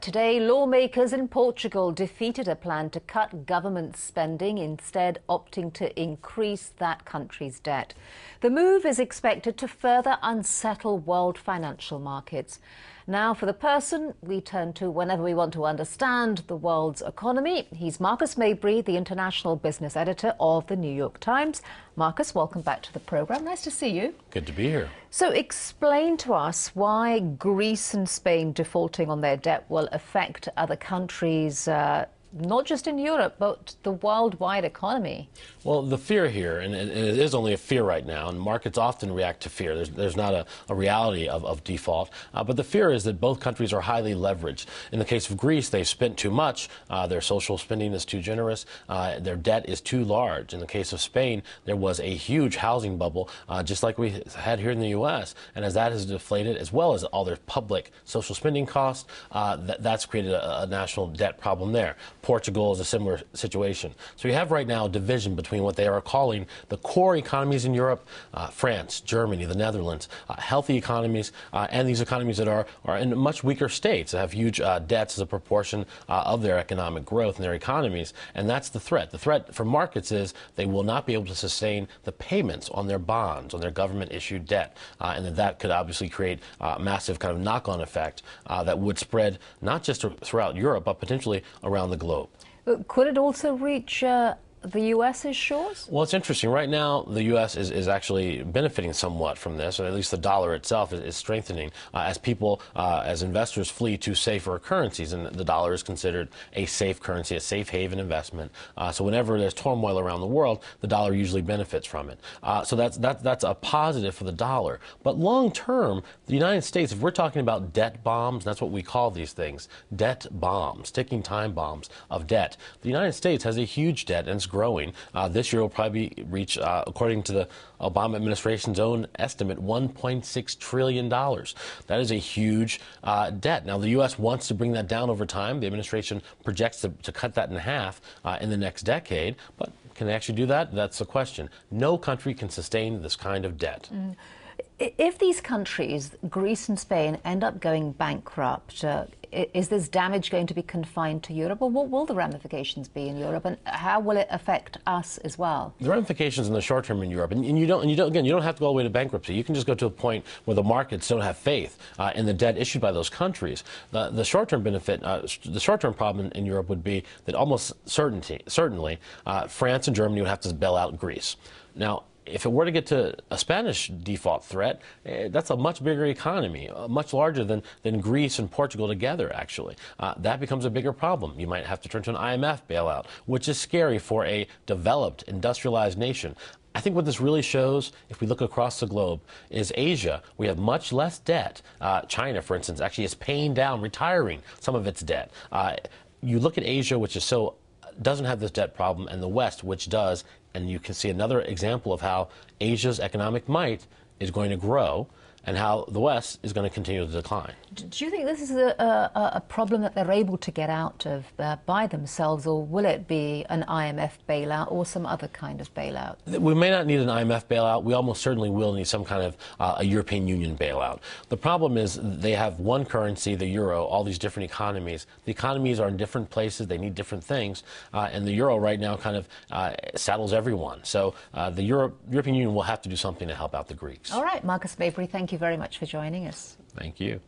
Today, lawmakers in Portugal defeated a plan to cut government spending, instead opting to increase that country's debt. The move is expected to further unsettle world financial markets. Now, for the person we turn to whenever we want to understand the world's economy, he's Marcus Mabry, the international business editor of the New York Times. Marcus, welcome back to the programme. Nice to see you. Good to be here. So explain to us why Greece and Spain defaulting on their debt will affect other countries, not just in Europe, but the worldwide economy. Well, the fear here, and it is only a fear right now, and markets often react to fear. There's not a reality of default, but the fear is that both countries are highly leveraged. In the case of Greece, they've spent too much. Their social spending is too generous. Their debt is too large. In the case of Spain, there was a huge housing bubble, just like we had here in the U.S., and as that has deflated, as well as all their public social spending costs, that's created a national debt problem there. Portugal is a similar situation. So you have right now a division between what they are calling the core economies in Europe, France, Germany, the Netherlands, healthy economies, and these economies that are in much weaker states, that have huge debts as a proportion of their economic growth and their economies. And that's the threat. The threat for markets is they will not be able to sustain the payments on their bonds, on their government-issued debt. And that could obviously create a massive kind of knock-on effect that would spread not just throughout Europe, but potentially around the globe. Could it also reach the U.S.'s shores? Well, it's interesting. Right now, the U.S. is actually benefiting somewhat from this, or at least the dollar itself is strengthening as people, as investors flee to safer currencies, and the dollar is considered a safe currency, a safe haven investment. So whenever there's turmoil around the world, the dollar usually benefits from it. So that's a positive for the dollar. But long term, the United States, if we're talking about debt bombs, that's what we call these things, debt bombs, ticking time bombs of debt. The United States has a huge debt, and it's growing. This year will probably reach, according to the Obama administration's own estimate, $1.6 trillion. That is a huge debt. Now, the U.S. wants to bring that down over time. The administration projects to cut that in half in the next decade. But can they actually do that? That's the question. No country can sustain this kind of debt. If these countries, Greece and Spain, end up going bankrupt, is this damage going to be confined to Europe, or what will the ramifications be in Europe, and how will it affect us as well? The ramifications in the short term in Europe, and you don't have to go all the way to bankruptcy. You can just go to a point where the markets don't have faith in the debt issued by those countries. The short term benefit, the short term problem in Europe would be that almost certainly France and Germany would have to bail out Greece. Now, if it were to get to a Spanish default threat, that's a much bigger economy, much larger than Greece and Portugal together, actually. That becomes a bigger problem. You might have to turn to an IMF bailout, which is scary for a developed, industrialized nation. I think what this really shows, if we look across the globe, is Asia. We have much less debt. China, for instance, actually is paying down, retiring some of its debt. You look at Asia, which is doesn't have this debt problem, and the West, which does, and you can see another example of how Asia's economic might is going to grow and how the West is going to continue to decline. Do you think this is a problem that they're able to get out of by themselves, or will it be an IMF bailout or some other kind of bailout? We may not need an IMF bailout. We almost certainly will need some kind of a European Union bailout. The problem is they have one currency, the euro, all these different economies. The economies are in different places. They need different things. And the euro right now kind of saddles everyone. So the European Union will have to do something to help out the Greeks. All right, Marcus Mabry, thank you very much for joining us. Thank you.